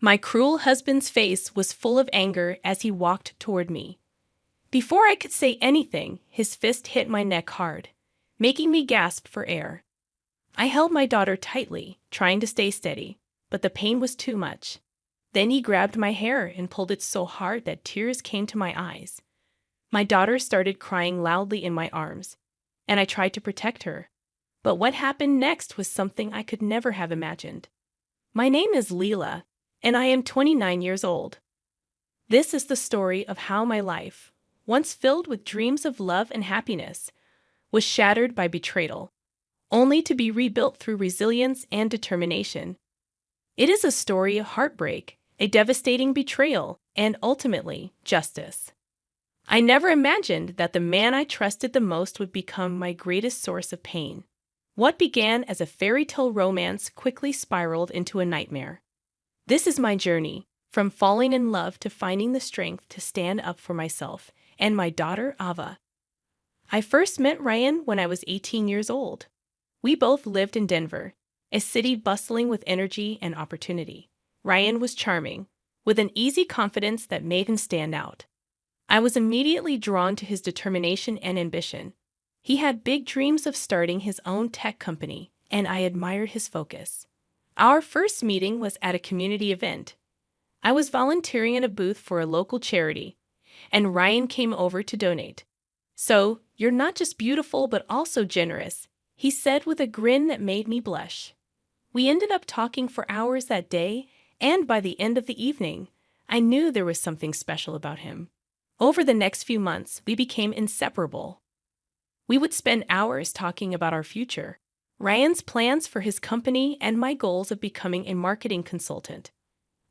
My cruel husband's face was full of anger as he walked toward me. Before I could say anything, his fist hit my neck hard, making me gasp for air. I held my daughter tightly, trying to stay steady, but the pain was too much. Then he grabbed my hair and pulled it so hard that tears came to my eyes. My daughter started crying loudly in my arms, and I tried to protect her. But what happened next was something I could never have imagined. My name is Leela, and I am 29 years old. This is the story of how my life, once filled with dreams of love and happiness, was shattered by betrayal, only to be rebuilt through resilience and determination. It is a story of heartbreak, a devastating betrayal, and ultimately, justice. I never imagined that the man I trusted the most would become my greatest source of pain. What began as a fairy tale romance quickly spiraled into a nightmare. This is my journey, from falling in love to finding the strength to stand up for myself and my daughter, Ava. I first met Ryan when I was 18 years old. We both lived in Denver, a city bustling with energy and opportunity. Ryan was charming, with an easy confidence that made him stand out. I was immediately drawn to his determination and ambition. He had big dreams of starting his own tech company, and I admired his focus. Our first meeting was at a community event. I was volunteering in a booth for a local charity, and Ryan came over to donate. "So, you're not just beautiful but also generous," he said with a grin that made me blush. We ended up talking for hours that day, and by the end of the evening, I knew there was something special about him. Over the next few months, we became inseparable. We would spend hours talking about our future, Ryan's plans for his company, and my goals of becoming a marketing consultant.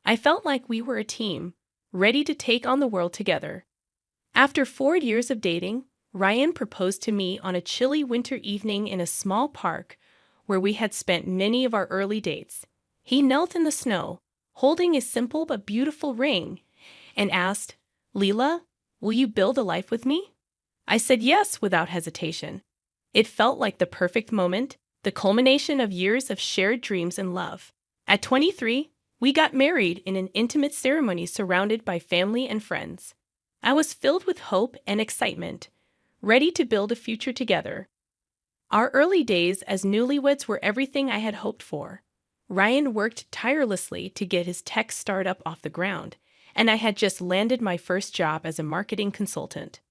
I felt like we were a team, ready to take on the world together. After 4 years of dating, Ryan proposed to me on a chilly winter evening in a small park where we had spent many of our early dates. He knelt in the snow, holding a simple but beautiful ring, and asked, "Leela, will you build a life with me?" I said yes without hesitation. It felt like the perfect moment, the culmination of years of shared dreams and love. At 23, we got married in an intimate ceremony surrounded by family and friends. I was filled with hope and excitement, ready to build a future together. Our early days as newlyweds were everything I had hoped for. Ryan worked tirelessly to get his tech startup off the ground, and I had just landed my first job as a marketing consultant.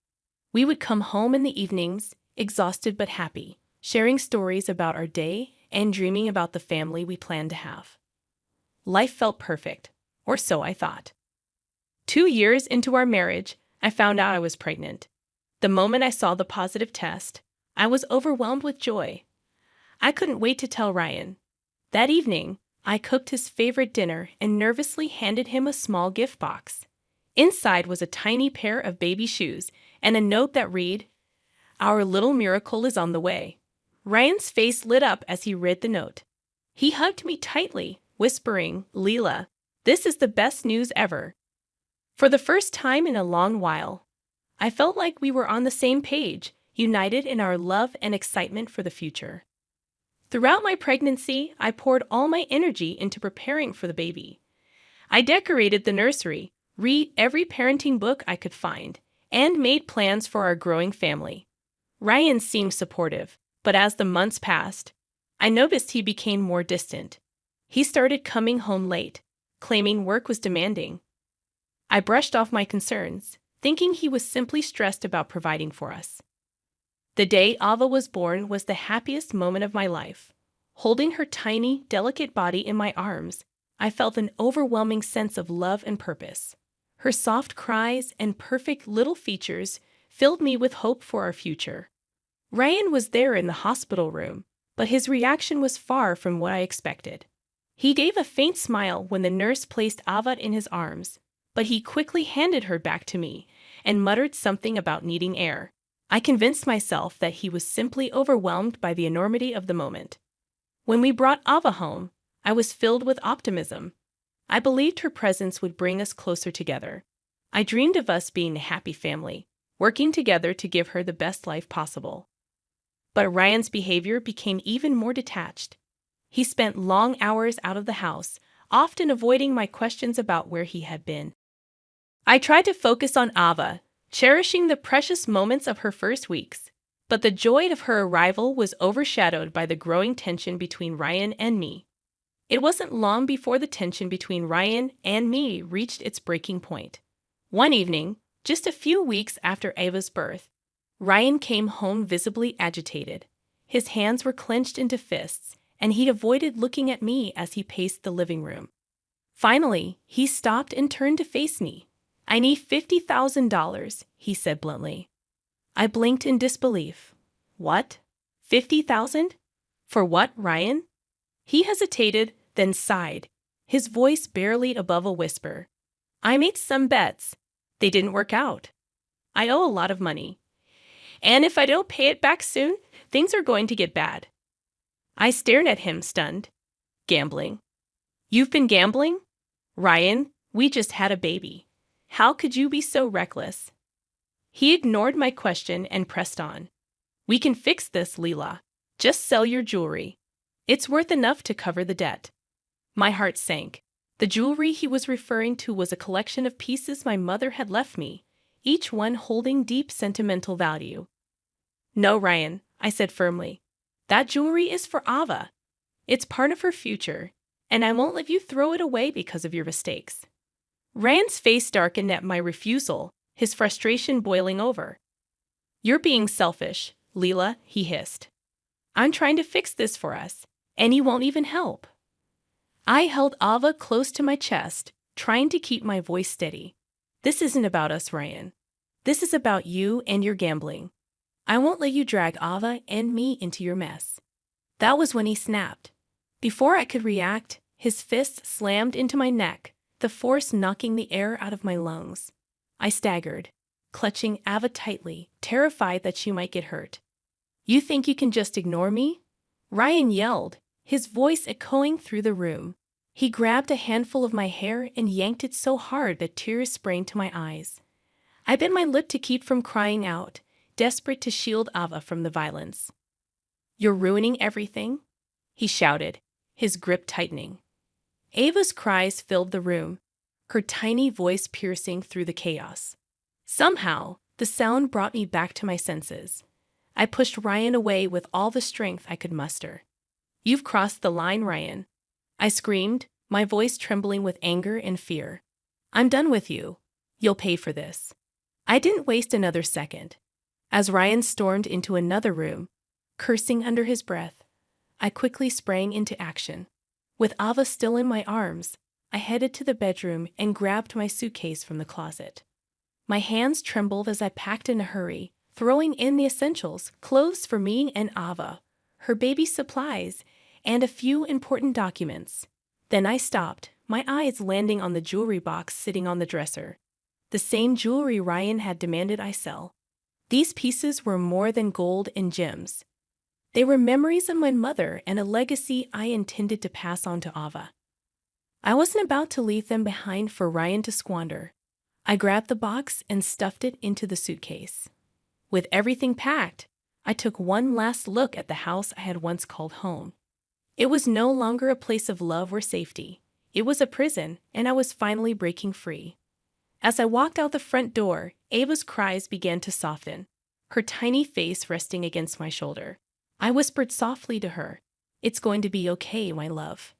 We would come home in the evenings, exhausted but happy, sharing stories about our day and dreaming about the family we planned to have. Life felt perfect, or so I thought. 2 years into our marriage, I found out I was pregnant. The moment I saw the positive test, I was overwhelmed with joy. I couldn't wait to tell Ryan. That evening, I cooked his favorite dinner and nervously handed him a small gift box. Inside was a tiny pair of baby shoes and a note that read, "Our little miracle is on the way." Ryan's face lit up as he read the note. He hugged me tightly, whispering, "Leela, this is the best news ever." For the first time in a long while, I felt like we were on the same page, united in our love and excitement for the future. Throughout my pregnancy, I poured all my energy into preparing for the baby. I decorated the nursery, read every parenting book I could find, and made plans for our growing family. Ryan seemed supportive, but as the months passed, I noticed he became more distant. He started coming home late, claiming work was demanding. I brushed off my concerns, thinking he was simply stressed about providing for us. The day Ava was born was the happiest moment of my life. Holding her tiny, delicate body in my arms, I felt an overwhelming sense of love and purpose. Her soft cries and perfect little features filled me with hope for our future. Ryan was there in the hospital room, but his reaction was far from what I expected. He gave a faint smile when the nurse placed Ava in his arms, but he quickly handed her back to me and muttered something about needing air. I convinced myself that he was simply overwhelmed by the enormity of the moment. When we brought Ava home, I was filled with optimism. I believed her presence would bring us closer together. I dreamed of us being a happy family, working together to give her the best life possible. But Ryan's behavior became even more detached. He spent long hours out of the house, often avoiding my questions about where he had been. I tried to focus on Ava, cherishing the precious moments of her first weeks, but the joy of her arrival was overshadowed by the growing tension between Ryan and me. It wasn't long before the tension between Ryan and me reached its breaking point. One evening, just a few weeks after Ava's birth, Ryan came home visibly agitated. His hands were clenched into fists, and he avoided looking at me as he paced the living room. Finally, he stopped and turned to face me. "I need $50,000, he said bluntly. I blinked in disbelief. "What? 50,000? For what, Ryan?" He hesitated, then sighed, his voice barely above a whisper. "I made some bets. They didn't work out. I owe a lot of money. And if I don't pay it back soon, things are going to get bad." I stared at him, stunned. "Gambling? You've been gambling? Ryan, we just had a baby. How could you be so reckless?" He ignored my question and pressed on. "We can fix this, Leela. Just sell your jewelry. It's worth enough to cover the debt." My heart sank. The jewelry he was referring to was a collection of pieces my mother had left me, each one holding deep sentimental value. "No, Ryan," I said firmly. "That jewelry is for Ava. It's part of her future, and I won't let you throw it away because of your mistakes." Ryan's face darkened at my refusal, his frustration boiling over. "You're being selfish, Leela," he hissed. "I'm trying to fix this for us, and you won't even help." I held Ava close to my chest, trying to keep my voice steady. "This isn't about us, Ryan. This is about you and your gambling. I won't let you drag Ava and me into your mess." That was when he snapped. Before I could react, his fist slammed into my neck, the force knocking the air out of my lungs. I staggered, clutching Ava tightly, terrified that she might get hurt. "You think you can just ignore me?" Ryan yelled, his voice echoing through the room. He grabbed a handful of my hair and yanked it so hard that tears sprang to my eyes. I bit my lip to keep from crying out, desperate to shield Ava from the violence. "You're ruining everything," he shouted, his grip tightening. Ava's cries filled the room, her tiny voice piercing through the chaos. Somehow, the sound brought me back to my senses. I pushed Ryan away with all the strength I could muster. "You've crossed the line, Ryan," I screamed, my voice trembling with anger and fear. "I'm done with you. You'll pay for this." I didn't waste another second. As Ryan stormed into another room, cursing under his breath, I quickly sprang into action. With Ava still in my arms, I headed to the bedroom and grabbed my suitcase from the closet. My hands trembled as I packed in a hurry, throwing in the essentials, clothes for me and Ava, her baby supplies, and a few important documents. Then I stopped, my eyes landing on the jewelry box sitting on the dresser. The same jewelry Ryan had demanded I sell. These pieces were more than gold and gems. They were memories of my mother and a legacy I intended to pass on to Ava. I wasn't about to leave them behind for Ryan to squander. I grabbed the box and stuffed it into the suitcase. With everything packed, I took one last look at the house I had once called home. It was no longer a place of love or safety. It was a prison, and I was finally breaking free. As I walked out the front door, Ava's cries began to soften, her tiny face resting against my shoulder. I whispered softly to her, "It's going to be okay, my love.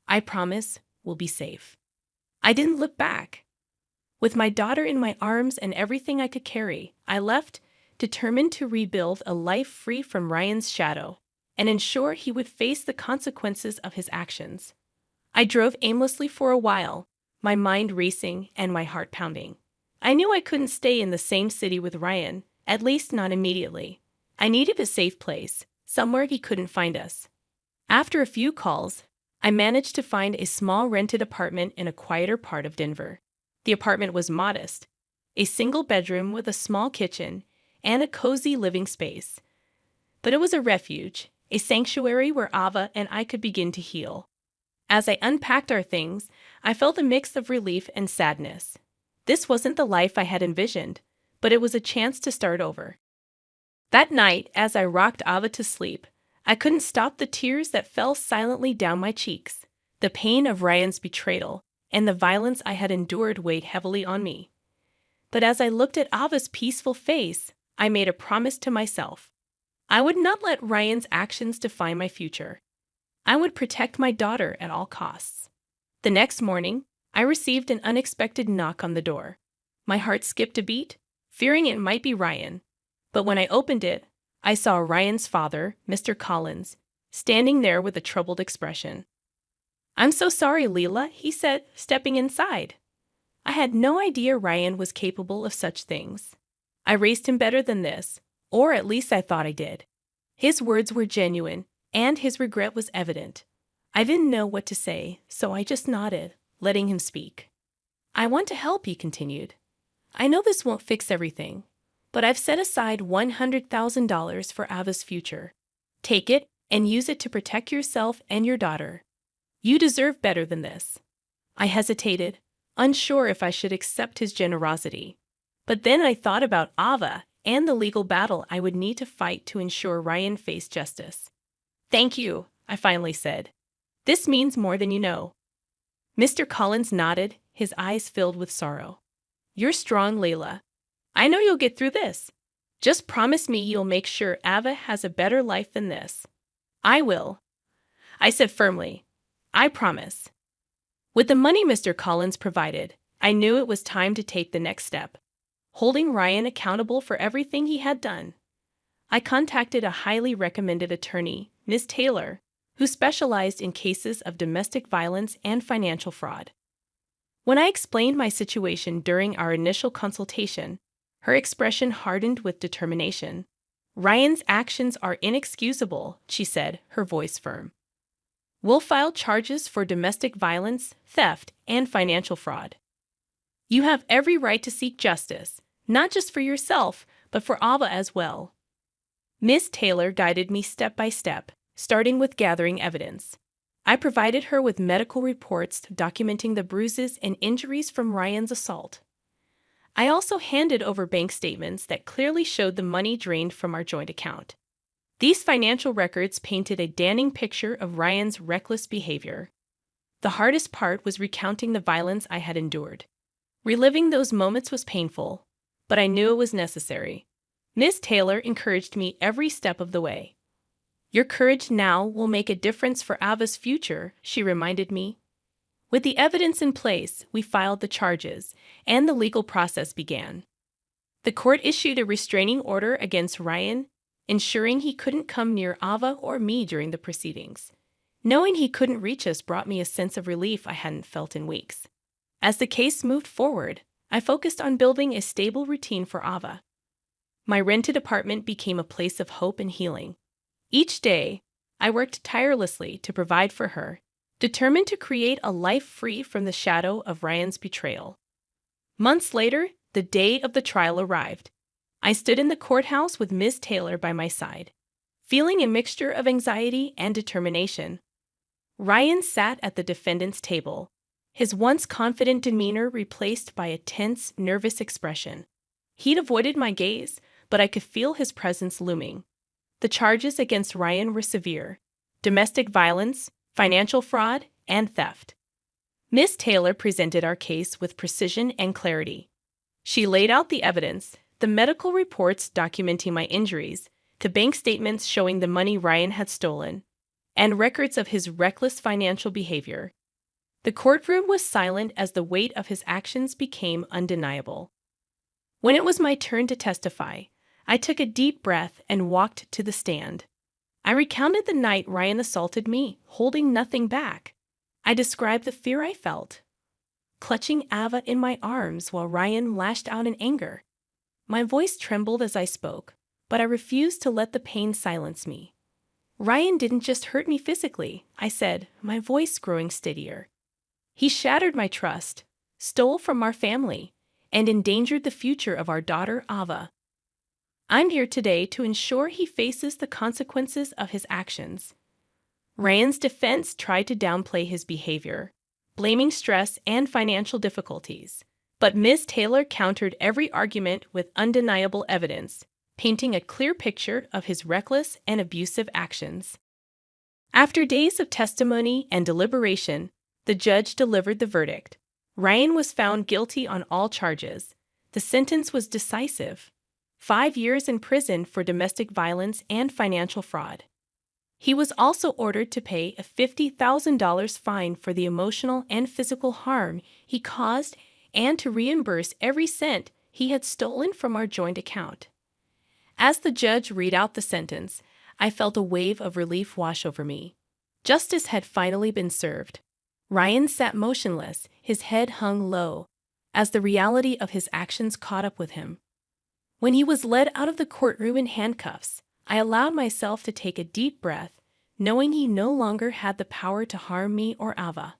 I promise we'll be safe." I didn't look back. With my daughter in my arms and everything I could carry, I left, determined to rebuild a life free from Ryan's shadow and ensure he would face the consequences of his actions. I drove aimlessly for a while, my mind racing and my heart pounding. I knew I couldn't stay in the same city with Ryan, at least not immediately. I needed a safe place, somewhere he couldn't find us. After a few calls, I managed to find a small rented apartment in a quieter part of Denver. The apartment was modest, a single bedroom with a small kitchen and a cozy living space. But it was a refuge, a sanctuary where Ava and I could begin to heal. As I unpacked our things, I felt a mix of relief and sadness. This wasn't the life I had envisioned, but it was a chance to start over. That night, as I rocked Ava to sleep, I couldn't stop the tears that fell silently down my cheeks. The pain of Ryan's betrayal and the violence I had endured weighed heavily on me. But as I looked at Ava's peaceful face, I made a promise to myself. I would not let Ryan's actions define my future. I would protect my daughter at all costs. The next morning, I received an unexpected knock on the door. My heart skipped a beat, fearing it might be Ryan. But when I opened it, I saw Ryan's father, Mr. Collins, standing there with a troubled expression. "I'm so sorry, Leela," he said, stepping inside. I had no idea Ryan was capable of such things. I raised him better than this, or at least I thought I did. His words were genuine, and his regret was evident. I didn't know what to say, so I just nodded, letting him speak. "I want to help," he continued. "I know this won't fix everything, but I've set aside $100,000 for Ava's future. Take it and use it to protect yourself and your daughter. You deserve better than this." I hesitated, unsure if I should accept his generosity. But then I thought about Ava and the legal battle I would need to fight to ensure Ryan faced justice. "Thank you," I finally said. "This means more than you know." Mr. Collins nodded, his eyes filled with sorrow. "You're strong, Layla. I know you'll get through this. Just promise me you'll make sure Ava has a better life than this." "I will," I said firmly. "I promise." With the money Mr. Collins provided, I knew it was time to take the next step, holding Ryan accountable for everything he had done. I contacted a highly recommended attorney, Ms. Taylor, who specialized in cases of domestic violence and financial fraud. When I explained my situation during our initial consultation, her expression hardened with determination. "Ryan's actions are inexcusable," she said, her voice firm. "We'll file charges for domestic violence, theft, and financial fraud. You have every right to seek justice, not just for yourself, but for Ava as well." Ms. Taylor guided me step by step, starting with gathering evidence. I provided her with medical reports documenting the bruises and injuries from Ryan's assault. I also handed over bank statements that clearly showed the money drained from our joint account. These financial records painted a damning picture of Ryan's reckless behavior. The hardest part was recounting the violence I had endured. Reliving those moments was painful, but I knew it was necessary. Ms. Taylor encouraged me every step of the way. "Your courage now will make a difference for Ava's future," she reminded me. With the evidence in place, we filed the charges, and the legal process began. The court issued a restraining order against Ryan, ensuring he couldn't come near Ava or me during the proceedings. Knowing he couldn't reach us brought me a sense of relief I hadn't felt in weeks. As the case moved forward, I focused on building a stable routine for Ava. My rented apartment became a place of hope and healing. Each day, I worked tirelessly to provide for her, determined to create a life free from the shadow of Ryan's betrayal. Months later, the day of the trial arrived. I stood in the courthouse with Ms. Taylor by my side, feeling a mixture of anxiety and determination. Ryan sat at the defendant's table, his once confident demeanor replaced by a tense, nervous expression. He'd avoided my gaze, but I could feel his presence looming. The charges against Ryan were severe: domestic violence, financial fraud, and theft. Ms. Taylor presented our case with precision and clarity. She laid out the evidence, the medical reports documenting my injuries, the bank statements showing the money Ryan had stolen, and records of his reckless financial behavior. The courtroom was silent as the weight of his actions became undeniable. When it was my turn to testify, I took a deep breath and walked to the stand. I recounted the night Ryan assaulted me, holding nothing back. I described the fear I felt, clutching Ava in my arms while Ryan lashed out in anger. My voice trembled as I spoke, but I refused to let the pain silence me. "Ryan didn't just hurt me physically," I said, my voice growing steadier. "He shattered my trust, stole from our family, and endangered the future of our daughter, Ava. I'm here today to ensure he faces the consequences of his actions." Ryan's defense tried to downplay his behavior, blaming stress and financial difficulties. But Ms. Taylor countered every argument with undeniable evidence, painting a clear picture of his reckless and abusive actions. After days of testimony and deliberation, the judge delivered the verdict. Ryan was found guilty on all charges. The sentence was decisive: 5 years in prison for domestic violence and financial fraud. He was also ordered to pay a $50,000 fine for the emotional and physical harm he caused and to reimburse every cent he had stolen from our joint account. As the judge read out the sentence, I felt a wave of relief wash over me. Justice had finally been served. Ryan sat motionless, his head hung low, as the reality of his actions caught up with him. When he was led out of the courtroom in handcuffs, I allowed myself to take a deep breath, knowing he no longer had the power to harm me or Ava.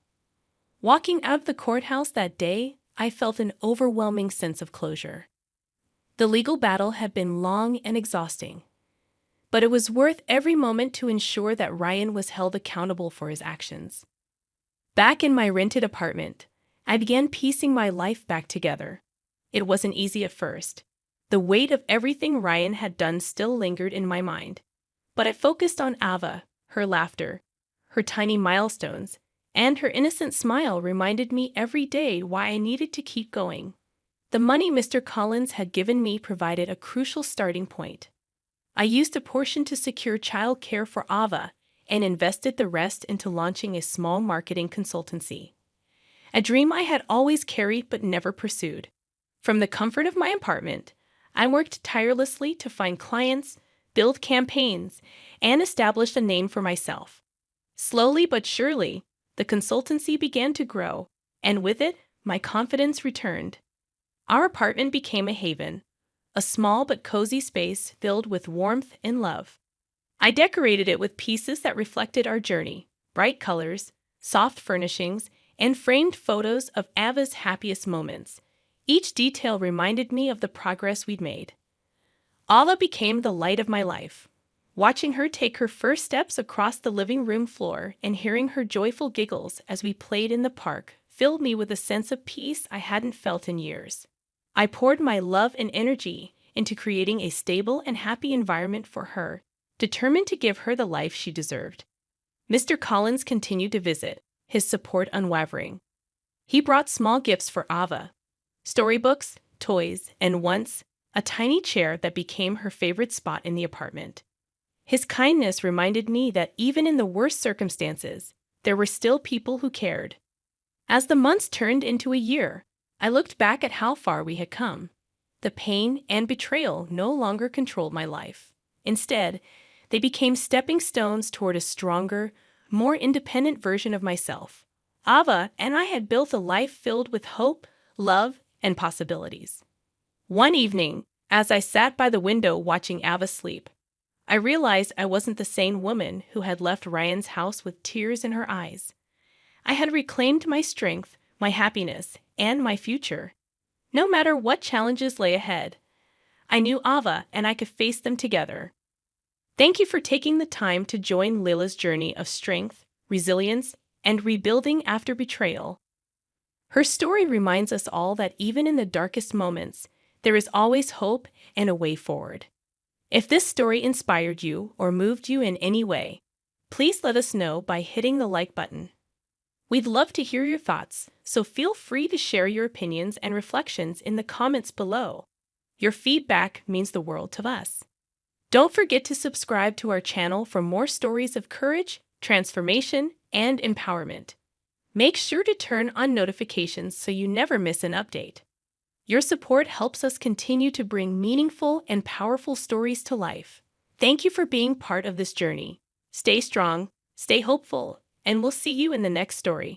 Walking out of the courthouse that day, I felt an overwhelming sense of closure. The legal battle had been long and exhausting, but it was worth every moment to ensure that Ryan was held accountable for his actions. Back in my rented apartment, I began piecing my life back together. It wasn't easy at first. The weight of everything Ryan had done still lingered in my mind, but I focused on Ava, her laughter, her tiny milestones, and her innocent smile reminded me every day why I needed to keep going. The money Mr. Collins had given me provided a crucial starting point. I used a portion to secure child care for Ava and invested the rest into launching a small marketing consultancy, a dream I had always carried but never pursued. From the comfort of my apartment, I worked tirelessly to find clients, build campaigns, and establish a name for myself. Slowly but surely, the consultancy began to grow, and with it, my confidence returned. Our apartment became a haven, a small but cozy space filled with warmth and love. I decorated it with pieces that reflected our journey: bright colors, soft furnishings, and framed photos of Ava's happiest moments. Each detail reminded me of the progress we'd made. Ava became the light of my life. Watching her take her first steps across the living room floor and hearing her joyful giggles as we played in the park filled me with a sense of peace I hadn't felt in years. I poured my love and energy into creating a stable and happy environment for her, determined to give her the life she deserved. Mr. Collins continued to visit, his support unwavering. He brought small gifts for Ava: storybooks, toys, and once, a tiny chair that became her favorite spot in the apartment. His kindness reminded me that even in the worst circumstances, there were still people who cared. As the months turned into a year, I looked back at how far we had come. The pain and betrayal no longer controlled my life. Instead, they became stepping stones toward a stronger, more independent version of myself. Ava and I had built a life filled with hope, love, and possibilities. One evening, as I sat by the window watching Ava sleep, I realized I wasn't the same woman who had left Ryan's house with tears in her eyes. I had reclaimed my strength, my happiness, and my future. No matter what challenges lay ahead, I knew Ava and I could face them together. Thank you for taking the time to join Lila's journey of strength, resilience, and rebuilding after betrayal. Her story reminds us all that even in the darkest moments, there is always hope and a way forward. If this story inspired you or moved you in any way, please let us know by hitting the like button. We'd love to hear your thoughts, so feel free to share your opinions and reflections in the comments below. Your feedback means the world to us. Don't forget to subscribe to our channel for more stories of courage, transformation, and empowerment. Make sure to turn on notifications so you never miss an update. Your support helps us continue to bring meaningful and powerful stories to life. Thank you for being part of this journey. Stay strong, stay hopeful, and we'll see you in the next story.